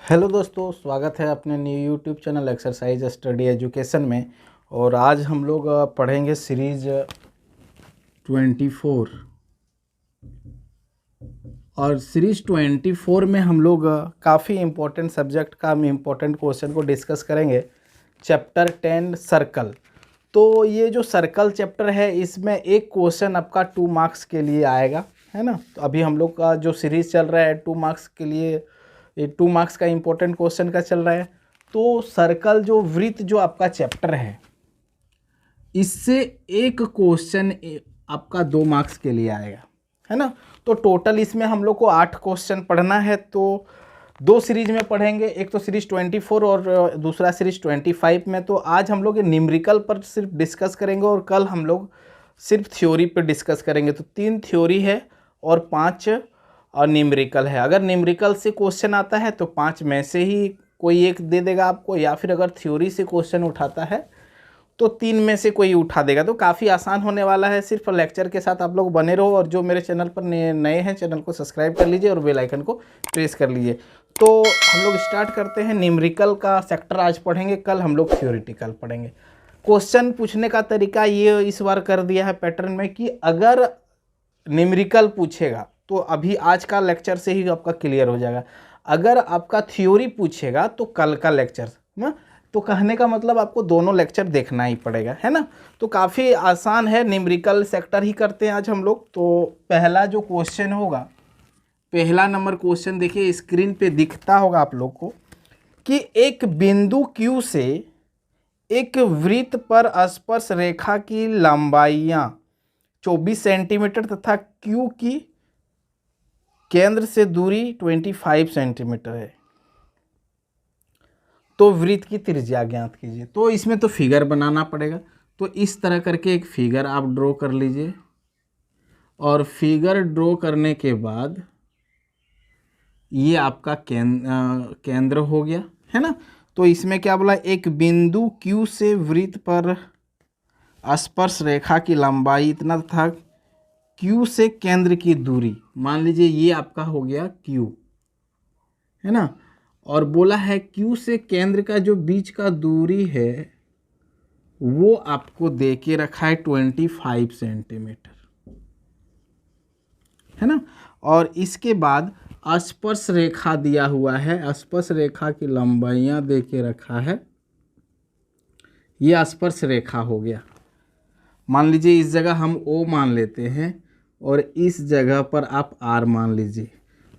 Hello दोस्तों, स्वागत है अपने new YouTube channel exercise study education में। और आज हम लोग पढ़ेंगे सीरीज 24। और सीरीज 24 में हम लोग काफ़ी इम्पोर्टेंट सब्जेक्ट का इम्पोर्टेंट क्वेश्चन को डिस्कस करेंगे। Chapter 10 circle. तो ये जो सर्कल चैप्टर है इसमें एक क्वेश्चन आपका 2 मार्क्स के लिए आएगा, है ना। तो अभी हम लोग का जो सीरीज़ चल रहा है 2 मार्क्स के लिए, ये 2 मार्क्स का इम्पोर्टेंट क्वेश्चन का चल रहा है। तो सर्कल जो वृत्त जो आपका चैप्टर है, इससे एक क्वेश्चन आपका 2 मार्क्स के लिए आएगा, है ना। तो टोटल इसमें हम लोग को 8 क्वेश्चन पढ़ना है। तो 2 सीरीज में पढ़ेंगे, एक तो सीरीज 24 और दूसरा सीरीज 25 में। तो आज हम लोग न्यूमेरिकल पर सिर्फ डिस्कस करेंगे और कल हम लोग सिर्फ थ्योरी पर डिस्कस करेंगे। तो 3 थ्योरी है और 5 और न्यूमेरिकल है। अगर न्यूमेरिकल से क्वेश्चन आता है तो 5 में से ही कोई एक दे देगा आपको, या फिर अगर थ्योरी से क्वेश्चन उठाता है तो 3 में से कोई उठा देगा। तो काफ़ी आसान होने वाला है। सिर्फ लेक्चर के साथ आप लोग बने रहो, और जो मेरे चैनल पर नए हैं चैनल को सब्सक्राइब कर लीजिए और बेल आइकन को प्रेस कर लीजिए। तो हम लोग स्टार्ट करते हैं। न्यूमेरिकल का सेक्टर आज पढ़ेंगे, कल हम लोग थ्योरेटिकल पढ़ेंगे। क्वेश्चन पूछने का तरीका ये इस बार कर दिया है पैटर्न में कि अगर न्यूमेरिकल पूछेगा तो अभी आज का लेक्चर से ही आपका क्लियर हो जाएगा। अगर आपका थ्योरी पूछेगा तो कल का लेक्चर ना। तो कहने का मतलब आपको दोनों लेक्चर देखना ही पड़ेगा, है ना। तो काफ़ी आसान है, न्यूमेरिकल सेक्टर ही करते हैं आज हम लोग। तो पहला जो क्वेश्चन होगा, पहला नंबर क्वेश्चन देखिए, स्क्रीन पे दिखता होगा आप लोग को कि एक बिंदु Q से एक वृत्त पर स्पर्श रेखा की लंबाइयाँ 24 सेंटीमीटर तथा Q की केंद्र से दूरी 25 सेंटीमीटर है, तो वृत्त की त्रिज्या ज्ञात कीजिए। तो इसमें तो फिगर बनाना पड़ेगा। तो इस तरह करके एक फिगर आप ड्रॉ कर लीजिए, और फिगर ड्रॉ करने के बाद ये आपका केंद्र हो गया, है ना। तो इसमें क्या बोला, एक बिंदु Q से वृत्त पर स्पर्श रेखा की लंबाई इतना था, Q से केंद्र की दूरी मान लीजिए ये आपका हो गया Q, है ना। और बोला है Q से केंद्र का जो बीच का दूरी है वो आपको दे के रखा है 25 सेंटीमीटर, है ना। और इसके बाद स्पर्श रेखा दिया हुआ है, स्पर्श रेखा की लंबाइयां दे के रखा है। ये स्पर्श रेखा हो गया। मान लीजिए इस जगह हम O मान लेते हैं और इस जगह पर आप R मान लीजिए।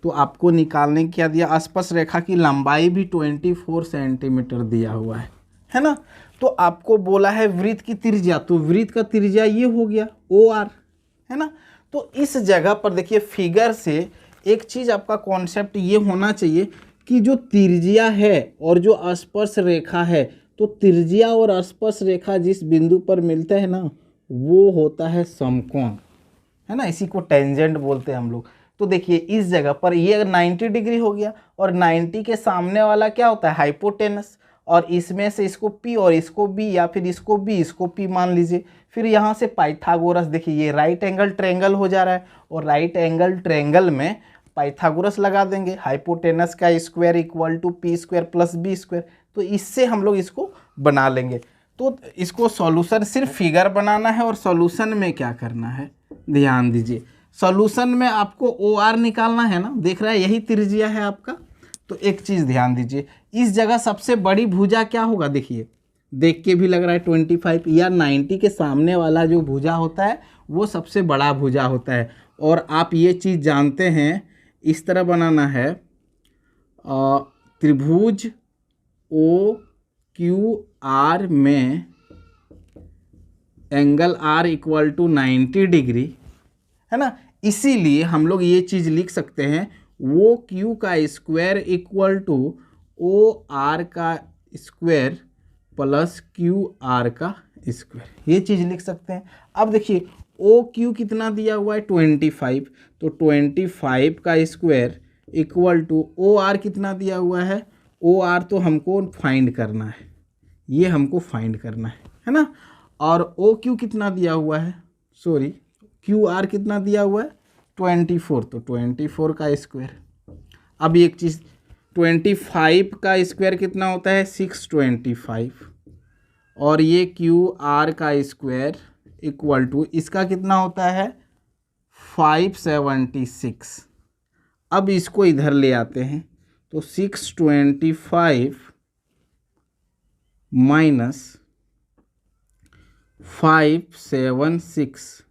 तो आपको निकालने क्या दिया, स्पर्श रेखा की लंबाई भी 24 सेंटीमीटर दिया हुआ है ना। तो आपको बोला है वृत्त की त्रिज्या, तो वृत्त का त्रिज्या ये हो गया OR, है ना। तो इस जगह पर देखिए फिगर से एक चीज़ आपका कॉन्सेप्ट ये होना चाहिए कि जो त्रिज्या है और जो स्पर्श रेखा है, तो त्रिज्या और स्पर्श रेखा जिस बिंदु पर मिलते हैं ना वो होता है समकोण, है ना। इसी को टेंजेंट बोलते हैं हम लोग। तो देखिए इस जगह पर ये अगर 90 डिग्री हो गया, और 90 के सामने वाला क्या होता है, हाइपोटेनस। और इसमें से इसको P और इसको B, या फिर इसको B इसको P मान लीजिए। फिर यहाँ से पाइथागोरस, देखिए ये राइट एंगल ट्रायंगल हो जा रहा है, और राइट एंगल ट्रायंगल में पाइथागोरस लगा देंगे। हाइपोटेनस का square equal to P square plus B square. तो इससे हम लोग इसको बना लेंगे। तो इसको सॉल्यूशन सिर्फ फिगर बनाना है, और सॉल्यूशन में क्या करना है ध्यान दीजिए। सॉल्यूशन में आपको OR निकालना है ना, देख रहा है यही त्रिज्या है आपका। तो एक चीज़ ध्यान दीजिए, इस जगह सबसे बड़ी भुजा क्या होगा, देखिए देख के भी लग रहा है 25, या 90 के सामने वाला जो भुजा होता है वो सबसे बड़ा भुजा होता है। और आप ये चीज़ जानते हैं, इस तरह बनाना है, त्रिभुज OQR में angle R equal to 90 degree, है ना। इसीलिए हम लोग ये चीज़ लिख सकते हैं, वो Q का स्क्वायर इक्वल टू OR का स्क्वायर प्लस QR का स्क्वायर, ये चीज़ लिख सकते हैं। अब देखिए OQ कितना दिया हुआ है 25, तो 25 का स्क्वायर इक्वल टू OR कितना दिया हुआ है, OR तो हमको फाइंड करना है, ये हमको फाइंड करना है ना। और OQ कितना दिया हुआ है, सॉरी QR कितना दिया हुआ है 24, तो 24 का स्क्वायर। अब एक चीज़ 25 का स्क्वायर कितना होता है 625, और ये क्यू आर का स्क्वायर इक्वल टू इसका कितना होता है 576। अब इसको इधर ले आते हैं तो 625 minus 576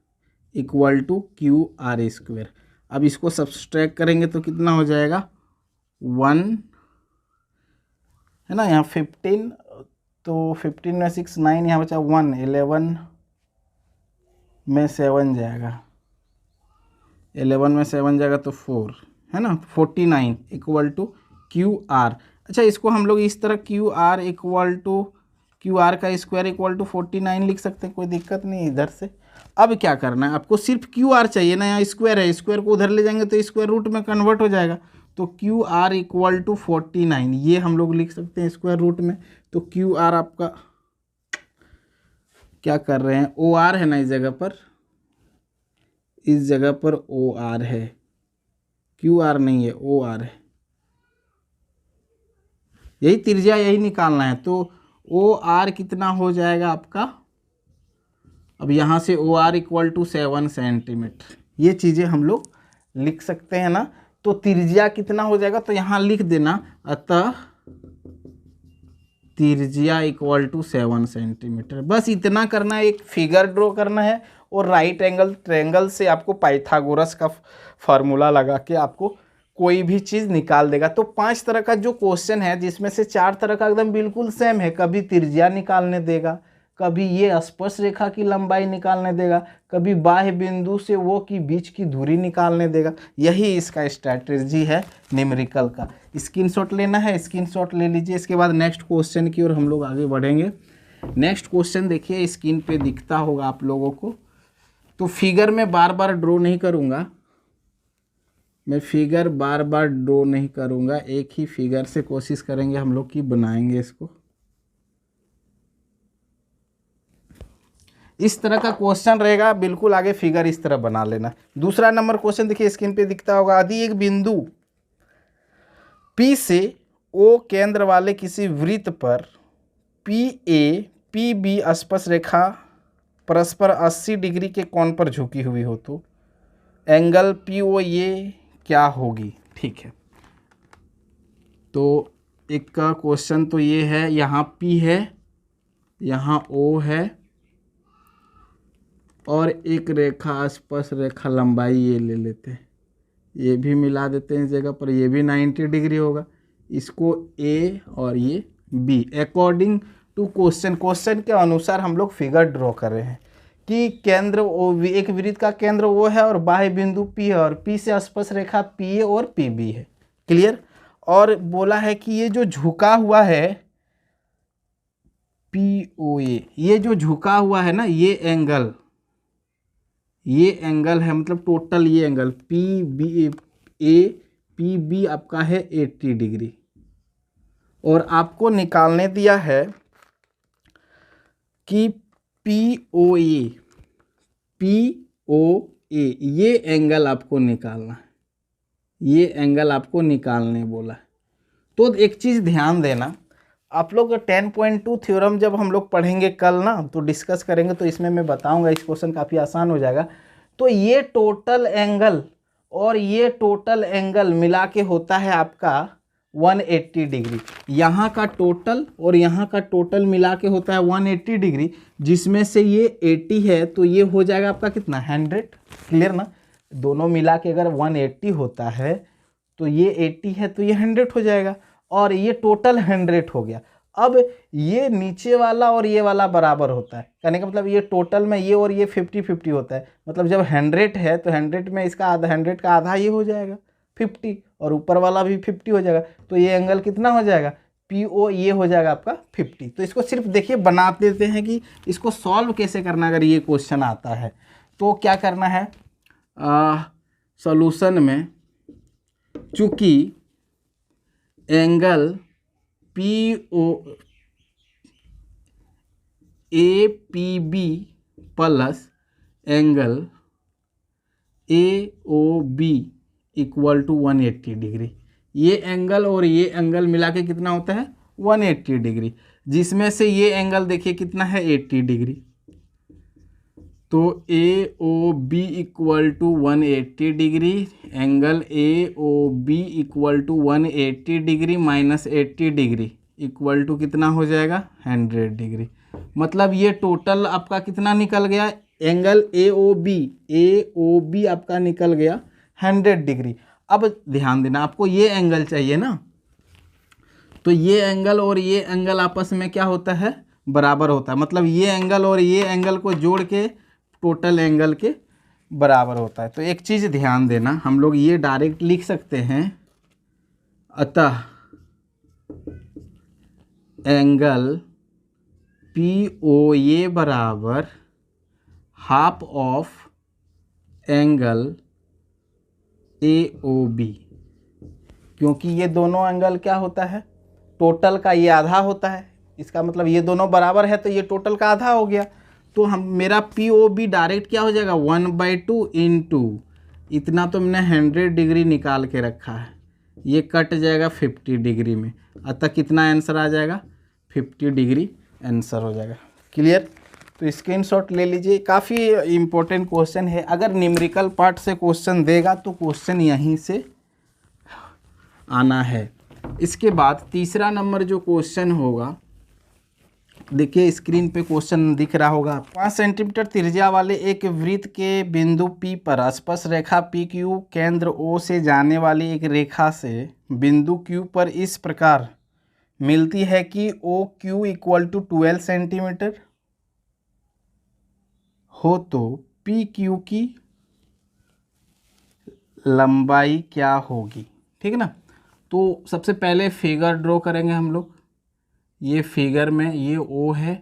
equal to Q R square. अब इसको सब्सट्रैक्ट करेंगे तो कितना हो जाएगा 1 है ना, यहाँ 15, तो 15 में 6 9, यहाँ बचा 1, 11 में 7 जाएगा, 11 में 7 जाएगा तो 4 है ना, 49 इक्वल टू क्यू आर। अच्छा, इसको हम लोग इस तरह Q R equal to Q R का स्क्वायर इक्वल टू 49 लिख सकते हैं, कोई दिक्कत नहीं इधर से। अब क्या करना है आपको, सिर्फ क्यू आर चाहिए ना, यहाँ स्क्वायर है, स्क्वायर को उधर ले जाएंगे तो स्क्वायर रूट में कन्वर्ट हो जाएगा, तो क्यू आर इक्वल टू 49 ये हम लोग लिख सकते हैं स्क्वायर रूट में। तो क्यू आर आपका क्या कर रहे हैं, ओ आर है ना, इस जगह पर, इस जगह पर ओ आर है, क्यू आर नहीं है, ओ आर है, यही त्रिज्या यही निकालना है। तो ओ आर कितना हो जाएगा आपका, अब यहाँ से O R equal to 7 centimetre, ये चीज़ें हम लोग लिख सकते हैं ना। तो त्रिज्या कितना हो जाएगा, तो यहाँ लिख देना, अतः त्रिज्या इक्वल टू 7 सेंटीमीटर। बस इतना करना है, एक फिगर ड्रॉ करना है, और राइट एंगल ट्रायंगल से आपको पाइथागोरस का फार्मूला लगा के आपको कोई भी चीज़ निकाल देगा। तो 5 तरह का जो क्वेश्चन है, जिसमें से 4 तरह का एकदम बिल्कुल सेम है, कभी त्रिज्या निकालने देगा, कभी ये स्पर्श रेखा की लंबाई निकालने देगा, कभी बाह्य बिंदु से वो की बीच की दूरी निकालने देगा। यही इसका स्ट्रैटेजी है न्यूमेरिकल का। स्क्रीनशॉट लेना है, स्क्रीनशॉट ले लीजिए। इसके बाद नेक्स्ट क्वेश्चन की ओर हम लोग आगे बढ़ेंगे। नेक्स्ट क्वेश्चन देखिए, स्क्रीन पे दिखता होगा आप लोगों को। तो फिगर में बार बार ड्रॉ नहीं करूँगा, मैं फिगर बार बार ड्रॉ नहीं करूँगा, एक ही फिगर से कोशिश करेंगे हम लोग कि बनाएंगे इसको। इस तरह का क्वेश्चन रहेगा, बिल्कुल आगे फिगर इस तरह बना लेना। दूसरा नंबर क्वेश्चन देखिए, स्क्रीन पे दिखता होगा। यदि एक बिंदु P से O केंद्र वाले किसी वृत्त पर PA PB स्पर्श रेखा परस्पर 80 डिग्री के कोण पर झुकी हुई हो तो एंगल POA क्या होगी। ठीक है, तो एक का क्वेश्चन तो ये है, यहाँ P है, यहाँ O है, और एक रेखा स्पर्श रेखा लंबाई ये ले लेते हैं, ये भी मिला देते हैं इस जगह पर, ये भी 90 डिग्री होगा, इसको A और ये B। According to question, question के अनुसार हम लोग फिगर ड्रॉ कर रहे हैं कि केंद्र O, एक वृत्त का केंद्र O है और बाह्य बिंदु P है, और P से स्पर्श रेखा PA और PB है। क्लियर। और बोला है कि ये जो झुका हुआ है POA, ये जो झुका हुआ है ना, ये एंगल है, मतलब टोटल ये एंगल PB आपका है 80 डिग्री। और आपको निकालने दिया है कि POA ये एंगल आपको निकालना है, ये एंगल आपको निकालने बोला है। तो एक चीज़ ध्यान देना, आप लोग 10.2 थ्योरम जब हम लोग पढ़ेंगे कल ना, तो डिस्कस करेंगे, तो इसमें मैं बताऊंगा, इस क्वेश्चन काफ़ी आसान हो जाएगा। तो ये टोटल एंगल और ये टोटल एंगल मिला के होता है आपका 180 डिग्री। यहाँ का टोटल और यहाँ का टोटल मिला के होता है 180 डिग्री, जिसमें से ये 80 है तो ये हो जाएगा आपका कितना 100। क्लियर ना, दोनों मिला के अगर 180 होता है तो ये 80 है तो ये 100 हो जाएगा, और ये टोटल 100 हो गया। अब ये नीचे वाला और ये वाला बराबर होता है, कहने का मतलब ये टोटल में ये और ये 50-50 होता है, मतलब जब 100 है तो 100 में इसका आधा, 100 का आधा ये हो जाएगा 50, और ऊपर वाला भी 50 हो जाएगा, तो ये एंगल कितना हो जाएगा PO, ये हो जाएगा आपका 50। तो इसको सिर्फ देखिए बना देते हैं कि इसको सॉल्व कैसे करना। अगर ये क्वेश्चन आता है तो क्या करना है, सॉल्यूशन में चूंकि angle APB plus angle AOB equal to 180 degree, ये एंगल और ये एंगल मिला के कितना होता है 180 डिग्री, जिसमें से ये एंगल देखिए कितना है 80 डिग्री। तो A O B equal to 180 degree, angle A O B equal to 180 degree minus 80 degree equal to कितना हो जाएगा 100 डिग्री। मतलब ये टोटल आपका कितना निकल गया, एंगल ए ओ बी आपका निकल गया 100 डिग्री। अब ध्यान देना, आपको ये एंगल चाहिए ना, तो ये एंगल और ये एंगल आपस में क्या होता है बराबर होता है, मतलब ये एंगल और ये एंगल को जोड़ के टोटल एंगल के बराबर होता है। तो एक चीज़ ध्यान देना, हम लोग ये डायरेक्ट लिख सकते हैं, अतः एंगल पी ओ ये बराबर half of angle A O B, क्योंकि ये दोनों एंगल क्या होता है टोटल का ये आधा होता है, इसका मतलब ये दोनों बराबर है तो ये टोटल का आधा हो गया। तो हम मेरा पी ओ बी डायरेक्ट क्या हो जाएगा 1/2 इंटू इतना तो मैंने 100 डिग्री निकाल के रखा है, ये कट जाएगा 50 डिग्री में, अतः कितना आंसर आ जाएगा 50 डिग्री आंसर हो जाएगा। क्लियर? तो स्क्रीनशॉट ले लीजिए, काफ़ी इम्पोर्टेंट क्वेश्चन है। अगर न्यूमेरिकल पार्ट से क्वेश्चन देगा तो क्वेश्चन यहीं से आना है। इसके बाद तीसरा नंबर जो क्वेश्चन होगा, देखिए स्क्रीन पे क्वेश्चन दिख रहा होगा। 5 सेंटीमीटर त्रिज्या वाले एक वृत्त के बिंदु P पर स्पर्श रेखा PQ केंद्र O से जाने वाली एक रेखा से बिंदु Q पर इस प्रकार मिलती है कि OQ इक्वल टू 12 सेंटीमीटर हो, तो PQ की लंबाई क्या होगी। ठीक है ना। तो सबसे पहले फिगर ड्रॉ करेंगे हम लोग। ये फिगर में ये O है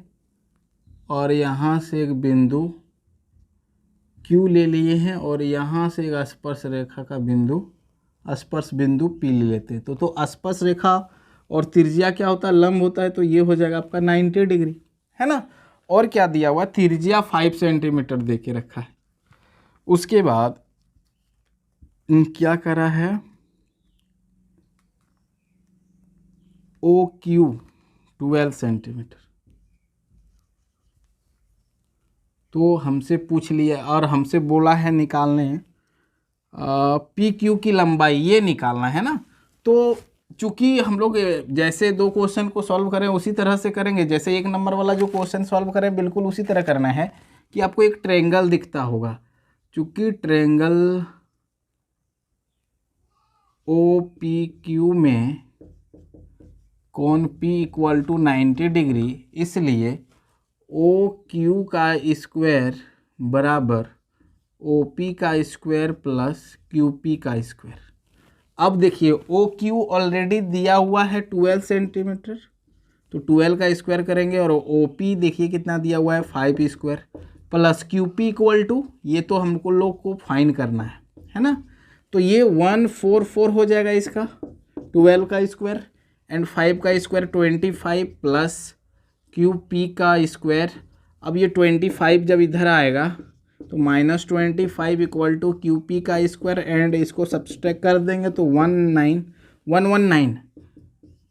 और यहाँ से एक बिंदु Q ले लिए हैं और यहाँ से एक स्पर्श रेखा का बिंदु स्पर्श बिंदु P ले लेते हैं। तो स्पर्श रेखा और त्रिज्या क्या होता है लंब होता है, तो ये हो जाएगा आपका 90 डिग्री, है ना। और क्या दिया हुआ, त्रिज्या 5 सेंटीमीटर दे के रखा है। उसके बाद क्या करा है, OQ 12 सेंटीमीटर, तो हमसे पूछ लिया और हमसे बोला है निकालने PQ की लंबाई, ये निकालना है ना। तो चूंकि हम लोग जैसे दो क्वेश्चन को सॉल्व करें उसी तरह से करेंगे, जैसे 1 नंबर वाला जो क्वेश्चन सॉल्व करें बिल्कुल उसी तरह करना है कि आपको एक ट्रायंगल दिखता होगा। चूंकि ट्रायंगल OPQ में कोण P इक्वल टू 90 डिग्री, इसलिए OQ का स्क्वायर बराबर OP का स्क्वायर प्लस QP का स्क्वायर। अब देखिए OQ ऑलरेडी दिया हुआ है 12 सेंटीमीटर, तो 12 का स्क्वायर करेंगे और OP देखिए कितना दिया हुआ है 5 square plus QP equal to, ये तो हमको लोग को फाइन करना है ना। तो ये 144 हो जाएगा इसका 12 का स्क्वायर एंड 5 का स्क्वायर 25 प्लस QP का स्क्वायर। अब ये 25 जब इधर आएगा तो -25 इक्वल टू QP का स्क्वायर एंड इसको सब्सट्रैक्ट कर देंगे तो 119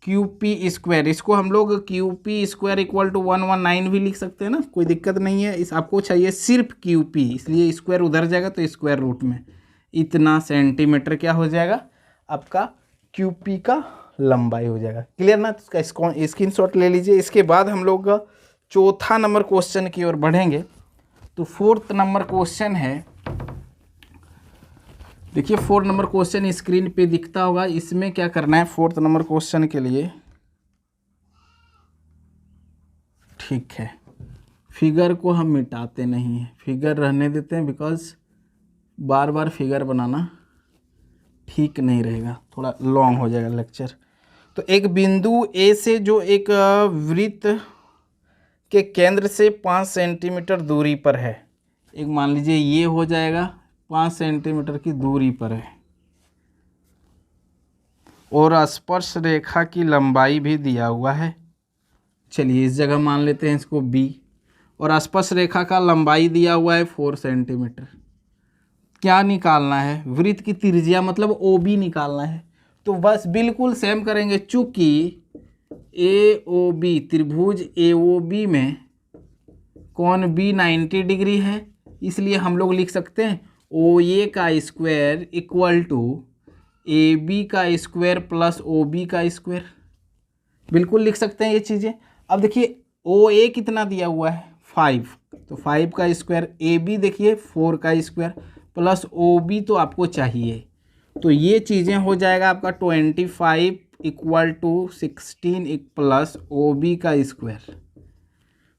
QP स्क्वायर, इसको हम लोग QP स्क्वायर इक्वल टू 119 भी लिख सकते हैं ना, कोई दिक्कत नहीं है। इस आपको चाहिए सिर्फ QP, इसलिए स्क्वायर उधर जाएगा तो स्क्वायर रूट में इतना सेंटीमीटर क्या हो जाएगा आपका QP का लंबाई हो जाएगा। क्लियर ना। तो इसका स्क्रीनशॉट ले लीजिए। इसके बाद हम लोग चौथा नंबर क्वेश्चन की ओर बढ़ेंगे। तो 4th नंबर क्वेश्चन है, देखिए 4 नंबर क्वेश्चन स्क्रीन पे दिखता होगा। इसमें क्या करना है 4th नंबर क्वेश्चन के लिए, ठीक है, फिगर को हम मिटाते नहीं हैं, फिगर रहने देते हैं, बिकॉज बार बार फिगर बनाना ठीक नहीं रहेगा, थोड़ा लॉन्ग हो जाएगा लेक्चर। तो एक बिंदु A से जो एक वृत्त के केंद्र से 5 सेंटीमीटर दूरी पर है, एक मान लीजिए ये हो जाएगा 5 सेंटीमीटर की दूरी पर है और स्पर्श रेखा की लंबाई भी दिया हुआ है। चलिए इस जगह मान लेते हैं इसको B, और स्पर्श रेखा का लंबाई दिया हुआ है 4 सेंटीमीटर। क्या निकालना है, वृत्त की त्रिज्या मतलब OB निकालना है। तो बस बिल्कुल सेम करेंगे, चूँकि ए ओ बी त्रिभुज ए ओ बी में कौन बी 90 डिग्री है, इसलिए हम लोग लिख सकते हैं ओ ए का square equal to A B का स्क्वायर प्लस ओ बी का स्क्वायर। बिल्कुल लिख सकते हैं ये चीज़ें। अब देखिए ओ ए कितना दिया हुआ है 5, तो 5 का स्क्वायर, ए बी देखिए 4 का स्क्वायर प्लस ओ बी तो आपको चाहिए, तो ये चीज़ें हो जाएगा आपका 25 equal to 16 plus O B का स्क्वायर।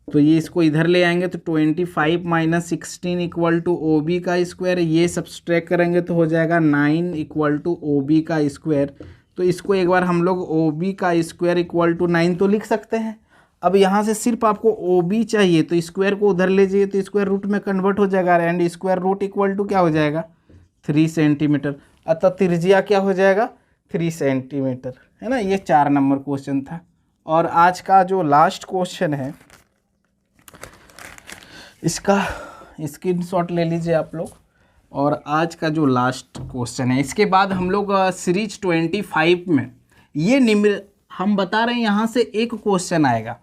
तो ये इसको इधर ले आएंगे तो 25 minus 16 equal to O B का स्क्वायर, ये सब्सट्रैक्ट करेंगे तो हो जाएगा 9 इक्वल टू ओ बी का स्क्वायर। तो इसको एक बार हम लोग ओ बी का स्क्वायर इक्वल टू 9 तो लिख सकते हैं। अब यहाँ से सिर्फ आपको ओ बी चाहिए, तो स्क्वायर को उधर ले जाइए तो स्क्वायर रूट में कन्वर्ट हो जाएगा, and square root equal to क्या हो जाएगा 3 सेंटीमीटर। अतः त्रिज्या क्या हो जाएगा 3 सेंटीमीटर, है ना। ये 4 नंबर क्वेश्चन था। और आज का जो लास्ट क्वेश्चन है इसका स्क्रीनशॉट ले लीजिए आप लोग। और आज का जो लास्ट क्वेश्चन है, इसके बाद हम लोग सीरीज 25 में ये हम बता रहे हैं यहाँ से एक क्वेश्चन आएगा,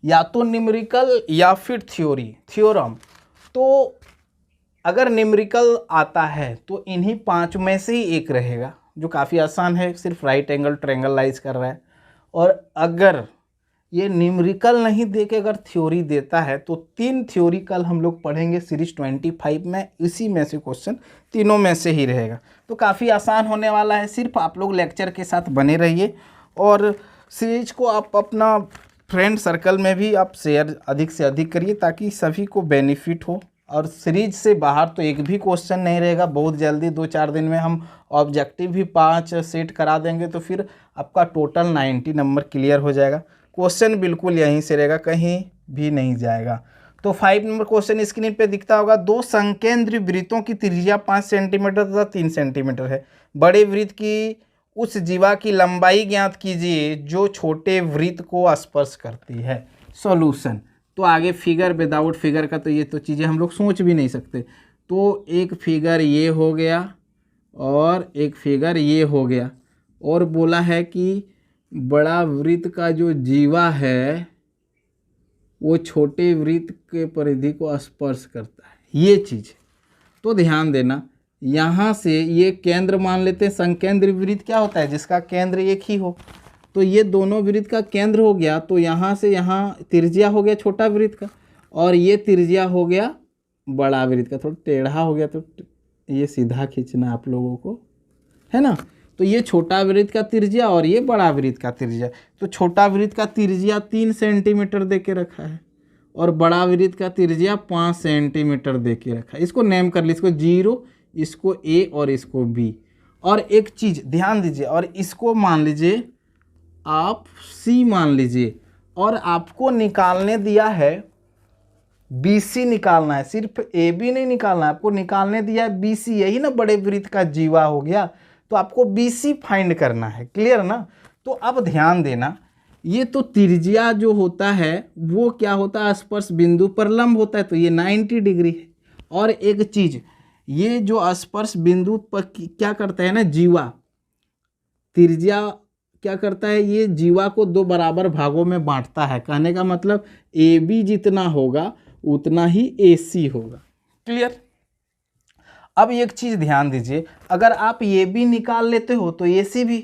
या तो न्यूमेरिकल या फिर थ्योरम। तो अगर न्यूमेरिकल आता है तो इन्हीं 5 में से ही एक रहेगा, जो काफ़ी आसान है, सिर्फ राइट एंगल ट्रायंगलाइज कर रहा है। और अगर ये न्यूमेरिकल नहीं दे के अगर थ्योरी देता है तो 3 थ्योरी कल हम लोग पढ़ेंगे सीरीज 25 में, इसी में से क्वेश्चन तीनों में से ही रहेगा। तो काफ़ी आसान होने वाला है, सिर्फ आप लोग लेक्चर के साथ बने रहिए और सीरीज को आप अपना फ्रेंड सर्कल में भी आप शेयर अधिक से अधिक करिए ताकि सभी को बेनिफिट हो। और सीरीज से बाहर तो एक भी क्वेश्चन नहीं रहेगा, बहुत जल्दी 2-4 दिन में हम ऑब्जेक्टिव भी 5 सेट करा देंगे, तो फिर आपका टोटल 90 नंबर क्लियर हो जाएगा। क्वेश्चन बिल्कुल यहीं से रहेगा, कहीं भी नहीं जाएगा। तो 5 नंबर क्वेश्चन स्क्रीन पे दिखता होगा, 2 संकेंद्र वृत्तों की त्रिज्या 5 सेंटीमीटर तथा 3 सेंटीमीटर है। बड़े वृत्त की उस जीवा की लंबाई ज्ञात कीजिए जो छोटे वृत्त को स्पर्श करती है। सॉल्यूशन तो आगे फिगर, विदाउट फिगर का तो ये तो चीज़ें हम लोग सोच भी नहीं सकते। तो एक फिगर ये हो गया और एक फिगर ये हो गया, और बोला है कि बड़ा वृत्त का जो जीवा है वो छोटे वृत्त के परिधि को स्पर्श करता है, ये चीज़। तो ध्यान देना, यहाँ से ये केंद्र मान लेते हैं। संकेंद्र वृत्त क्या होता है, जिसका केंद्र एक ही हो। तो ये दोनों वृत्त का केंद्र हो गया, तो यहाँ से यहाँ त्रिज्या हो गया छोटा वृत्त का, और ये त्रिज्या हो गया बड़ा वृत्त का। थोड़ा टेढ़ा हो गया तो ये सीधा खींचना आप लोगों को, है ना। तो ये छोटा वृत्त का त्रिज्या और ये बड़ा वृत्त का त्रिज्या। तो छोटा वृत्त का त्रिज्या 3 सेंटीमीटर दे के रखा है और बड़ा वृत्त का त्रिज्या 5 सेंटीमीटर दे के रखा है। इसको नेम कर लीजिए, इसको 0, इसको ए और इसको बी। और एक चीज़ ध्यान दीजिए, और इसको मान लीजिए आप सी मान लीजिए, और आपको निकालने दिया है BC निकालना है, सिर्फ AB नहीं निकालना है, आपको निकालने दिया है BC। यही ना बड़े वृत्त का जीवा हो गया, तो आपको BC फाइंड करना है। क्लियर ना। तो अब ध्यान देना, ये तो त्रिज्या जो होता है वो क्या होता है, स्पर्श बिंदु पर लंब होता है, तो ये 90 डिग्री है। और एक चीज़, ये जो स्पर्श बिंदु पर क्या करता है ना, जीवा त्रिज्या क्या करता है, ये जीवा को 2 बराबर भागों में बांटता है। कहने का मतलब AB जितना होगा उतना ही AC होगा। क्लियर। अब एक चीज़ ध्यान दीजिए, अगर आप AB निकाल लेते हो तो AC भी,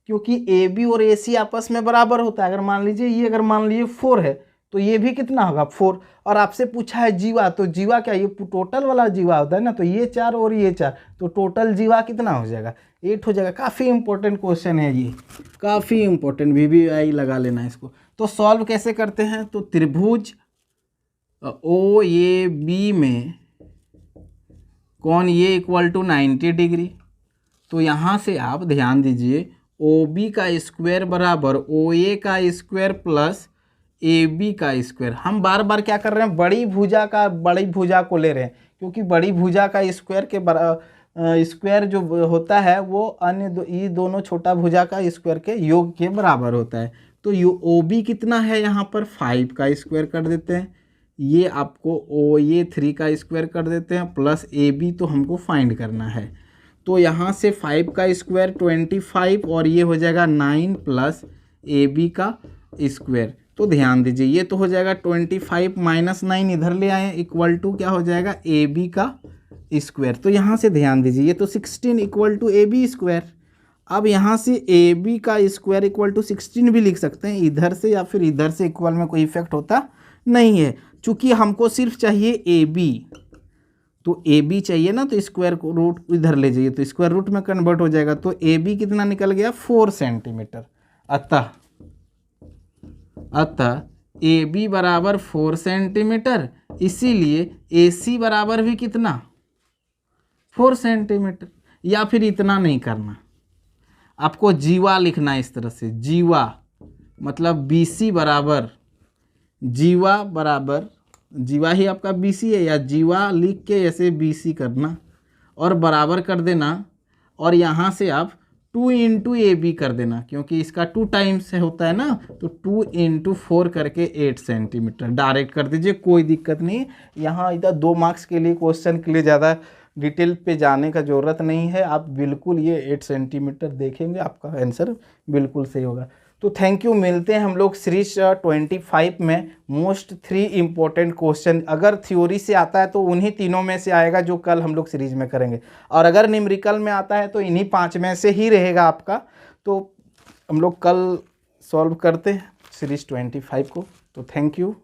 क्योंकि AB और AC आपस में बराबर होता है। अगर मान लीजिए ये, अगर मान लीजिए 4 है तो ये भी कितना होगा 4। और आपसे पूछा है जीवा, तो जीवा क्या, ये टोटल वाला जीवा होता है ना, तो ये 4 और ये 4, तो टोटल जीवा कितना हो जाएगा 8 हो जाएगा। काफ़ी इंपॉर्टेंट क्वेश्चन है ये, काफ़ी इंपॉर्टेंट, VVI लगा लेना इसको। तो सॉल्व कैसे करते हैं, तो त्रिभुज OAB में कौन ये इक्वल टू 90 डिग्री। तो यहाँ से आप ध्यान दीजिए, OB का स्क्वायर बराबर OA का स्क्वायर प्लस AB का स्क्वायर। हम बार बार क्या कर रहे हैं, बड़ी भुजा को ले रहे हैं, क्योंकि बड़ी भुजा का स्क्वायर स्क्वायर जो होता है वो अन्य ये दोनों छोटा भुजा का स्क्वायर के योग के बराबर होता है। तो OB कितना है, यहाँ पर 5 का स्क्वायर कर देते हैं, ये आपको OA 3 का स्क्वायर कर देते हैं, प्लस AB तो हमको फाइंड करना है। तो यहाँ से 5 का स्क्वायर 25 और ये हो जाएगा 9 प्लस ए बी का स्क्वायर। तो ध्यान दीजिए ये तो हो जाएगा 25 माइनस 9 इधर ले आए इक्वल टू क्या हो जाएगा ए बी का स्क्वायर। तो यहाँ से ध्यान दीजिए ये तो 16 equal to A B square. अब यहाँ से ए बी का स्क्वायर इक्वल टू 16 भी लिख सकते हैं, इधर से या फिर इधर से इक्वल में कोई इफेक्ट होता नहीं है, चूँकि हमको सिर्फ चाहिए ए बी। तो ए बी चाहिए ना, तो स्क्वायर को रूट इधर ले जाइए तो स्क्वायर रूट में कन्वर्ट हो जाएगा। तो ए बी कितना निकल गया 4 सेंटीमीटर। अतः ए बी बराबर 4 सेंटीमीटर, इसीलिए ए सी बराबर भी कितना 4 सेंटीमीटर। या फिर इतना नहीं करना, आपको जीवा लिखना है इस तरह से, जीवा मतलब बी सी बराबर, जीवा बराबर, जीवा ही आपका बी सी है, या जीवा लिख के ऐसे बी सी करना और बराबर कर देना, और यहाँ से आप 2 इंटू ए बी कर देना, क्योंकि इसका 2 टाइम्स से होता है ना, तो 2 इंटू 4 करके 8 सेंटीमीटर डायरेक्ट कर दीजिए, कोई दिक्कत नहीं। यहाँ इधर 2 मार्क्स के लिए क्वेश्चन के लिए ज़्यादा डिटेल पे जाने का ज़रूरत नहीं है, आप बिल्कुल ये 8 सेंटीमीटर देखेंगे आपका आंसर बिल्कुल सही होगा। तो थैंक यू, मिलते हैं हम लोग सीरीज 25 में मोस्ट 3 इम्पोर्टेंट क्वेश्चन। अगर थ्योरी से आता है तो उन्हीं तीनों में से आएगा जो कल हम लोग सीरीज में करेंगे, और अगर न्यूमेरिकल में आता है तो इन्हीं 5 में से ही रहेगा आपका। तो हम लोग कल सॉल्व करते हैं सीरीज 25 को। तो थैंक यू।